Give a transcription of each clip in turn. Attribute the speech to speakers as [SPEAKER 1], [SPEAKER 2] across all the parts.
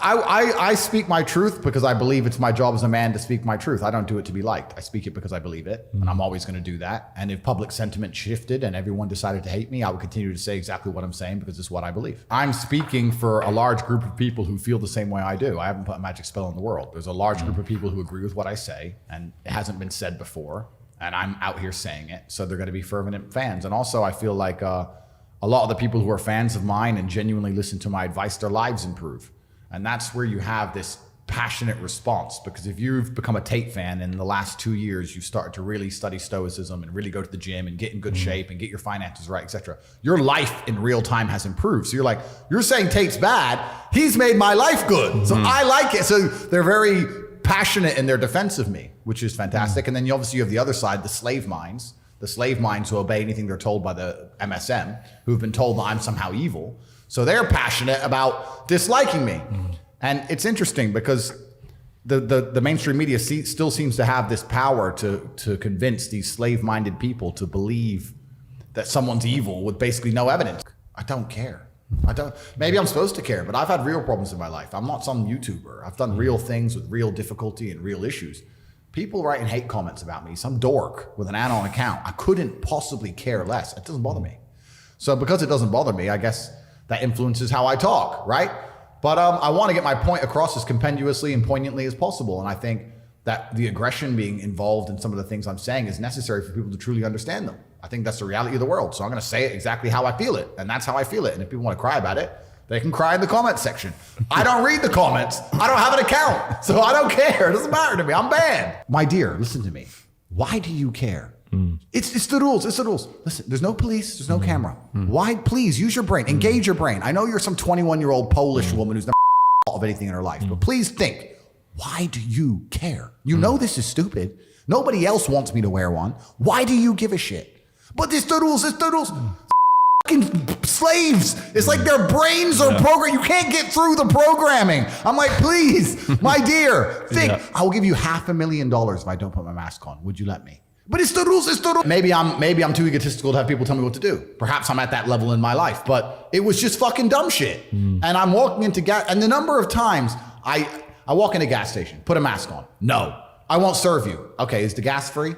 [SPEAKER 1] I speak my truth because I believe it's my job as a man to speak my truth. I don't do it to be liked. I speak it because I believe it, and I'm always going to do that. And if public sentiment shifted and everyone decided to hate me, I would continue to say exactly what I'm saying because it's what I believe. I'm speaking for a large group of people who feel the same way I do. I haven't put a magic spell in the world. There's a large group of people who agree with what I say, and it hasn't been said before, and I'm out here saying it, so they're going to be fervent fans. And also, I feel like a lot of the people who are fans of mine and genuinely listen to my advice, their lives improve. And that's where you have this passionate response, because if you've become a Tate fan in the last 2 years, you started to really study stoicism and really go to the gym and get in good shape and get your finances right, etc. Your life in real time has improved. So you're like, you're saying Tate's bad. He's made my life good. So I like it. So they're very passionate in their defense of me, which is fantastic. And then you obviously have the other side, the slave minds who obey anything they're told by the MSM, who've been told that I'm somehow evil. So they're passionate about disliking me. And it's interesting because the mainstream media still seems to have this power to convince these slave-minded people to believe that someone's evil with basically no evidence. I don't care. Maybe I'm supposed to care, but I've had real problems in my life. I'm not some YouTuber. I've done real things with real difficulty and real issues. People writing hate comments about me, some dork with an anon account, I couldn't possibly care less. It doesn't bother me. So because it doesn't bother me, I guess that influences how I talk, right? But I want to get my point across as compendiously and poignantly as possible. And I think that the aggression being involved in some of the things I'm saying is necessary for people to truly understand them. I think that's the reality of the world. So I'm going to say it exactly how I feel it. And that's how I feel it. And if people want to cry about it, they can cry in the comments section. I don't read the comments. I don't have an account. So I don't care. It doesn't matter to me. I'm banned. My dear, listen to me. Why do you care? It's the rules. It's the rules. Listen, there's no police. There's no camera. Why? Please use your brain. Engage your brain. I know you're some 21-year-old Polish woman who's never thought of anything in her life, but please think, why do you care? You know this is stupid. Nobody else wants me to wear one. Why do you give a shit? But it's the rules. It's the rules. Fucking slaves. It's like their brains are programmed. You can't get through the programming. I'm like, please, my dear, think. I will give you $500,000 if I don't put my mask on. Would you let me? But it's the rules, it's the rules. Maybe I'm too egotistical to have people tell me what to do. Perhaps I'm at that level in my life, but it was just fucking dumb shit. And I'm walking into and the number of times I walk in a gas station, put a mask on. No, I won't serve you. Okay, is the gas free?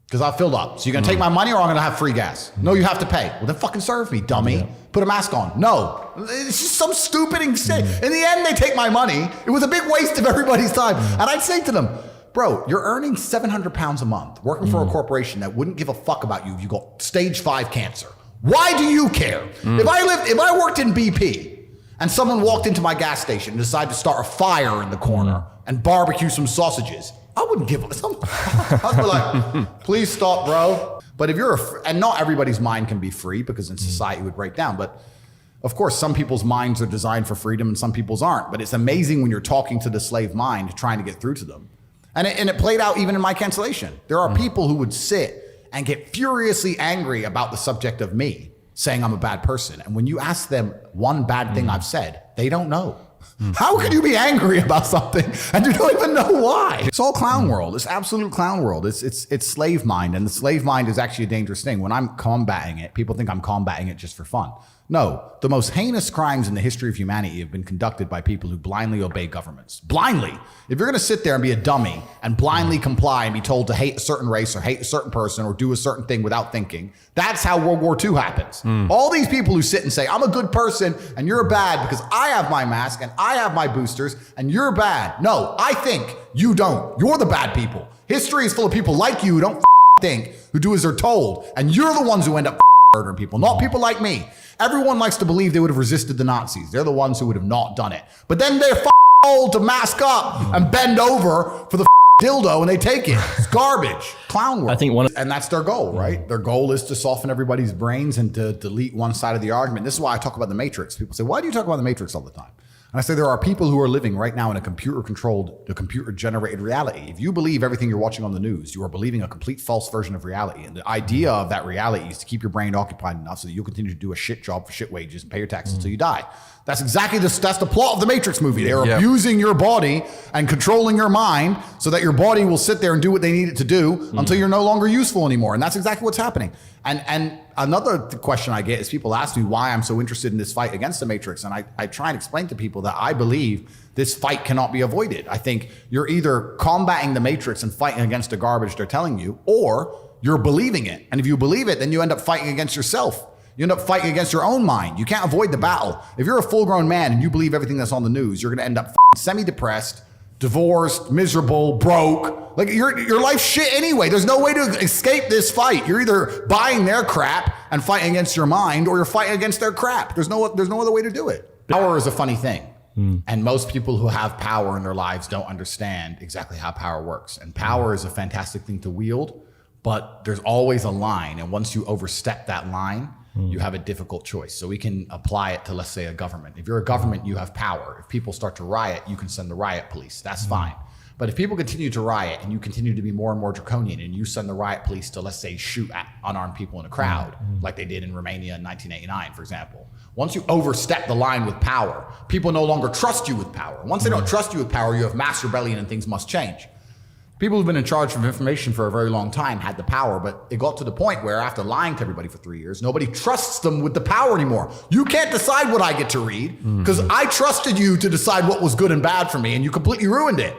[SPEAKER 1] Because I've filled up. So you're gonna take my money or I'm gonna have free gas? No, you have to pay. Well, then fucking serve me, dummy. Put a mask on. No, it's just some stupid shit. In the end, they take my money. It was a big waste of everybody's time. And I'd say to them, bro, you're earning 700 pounds a month working for a corporation that wouldn't give a fuck about you if you got stage 5 cancer. Why do you care? If I worked in BP and someone walked into my gas station and decided to start a fire in the corner and barbecue some sausages, I wouldn't give a I'd be like, please stop, bro. But if you're and not everybody's mind can be free because in society it would break down. But of course, some people's minds are designed for freedom and some people's aren't. But it's amazing when you're talking to the slave mind, trying to get through to them. And it played out even in my cancellation. There are people who would sit and get furiously angry about the subject of me saying I'm a bad person. And when you ask them one bad thing I've said, they don't know. How could you be angry about something and you don't even know why? It's all clown world. It's absolute clown world. It's slave mind, and the slave mind is actually a dangerous thing. When I'm combating it, people think I'm combating it just for fun. No, the most heinous crimes in the history of humanity have been conducted by people who blindly obey governments. Blindly. If you're going to sit there and be a dummy and blindly comply and be told to hate a certain race or hate a certain person or do a certain thing without thinking, that's how World War II happens. All these people who sit and say, I'm a good person and you're bad because I have my mask and I have my boosters and you're bad. No, I think you don't. You're the bad people. History is full of people like you who don't think, who do as they're told, and you're the ones who end up murdering people, not people like me. Everyone likes to believe they would have resisted the Nazis. They're the ones who would have not done it. But then they're told to mask up and bend over for the dildo and they take it. It's garbage. Clown world. I think and that's their goal, right? Their goal is to soften everybody's brains and to delete one side of the argument. This is why I talk about the Matrix. People say, why do you talk about the Matrix all the time? And I say there are people who are living right now in a computer-generated reality. If you believe everything you're watching on the news, you are believing a complete false version of reality. And the idea of that reality is to keep your brain occupied enough so that you'll continue to do a shit job for shit wages and pay your taxes until you die. That's the plot of the Matrix movie. They're abusing your body and controlling your mind so that your body will sit there and do what they need it to do until you're no longer useful anymore. And that's exactly what's happening. And another question I get is people ask me why I'm so interested in this fight against the Matrix. And I try and explain to people that I believe this fight cannot be avoided. I think you're either combating the Matrix and fighting against the garbage they're telling you, or you're believing it. And if you believe it, then you end up fighting against yourself. You end up fighting against your own mind. You can't avoid the battle. If you're a full-grown man and you believe everything that's on the news, you're going to end up semi-depressed, divorced, miserable, broke. Like your life's shit anyway. There's no way to escape this fight. You're either buying their crap and fighting against your mind, or you're fighting against their crap. There's no other way to do it. Power is a funny thing. And most people who have power in their lives don't understand exactly how power works. And power is a fantastic thing to wield, but there's always a line. And once you overstep that line, you have a difficult choice. So we can apply it to, let's say, a government. If you're a government, you have power. If people start to riot, you can send the riot police. That's fine. But if people continue to riot and you continue to be more and more draconian and you send the riot police to, let's say, shoot at unarmed people in a crowd, like they did in Romania in 1989, for example. Once you overstep the line with power, people no longer trust you with power. Once they don't trust you with power, you have mass rebellion and things must change. People who've been in charge of information for a very long time had the power, but it got to the point where after lying to everybody for 3 years, nobody trusts them with the power anymore. You can't decide what I get to read because I trusted you to decide what was good and bad for me, and you completely ruined it.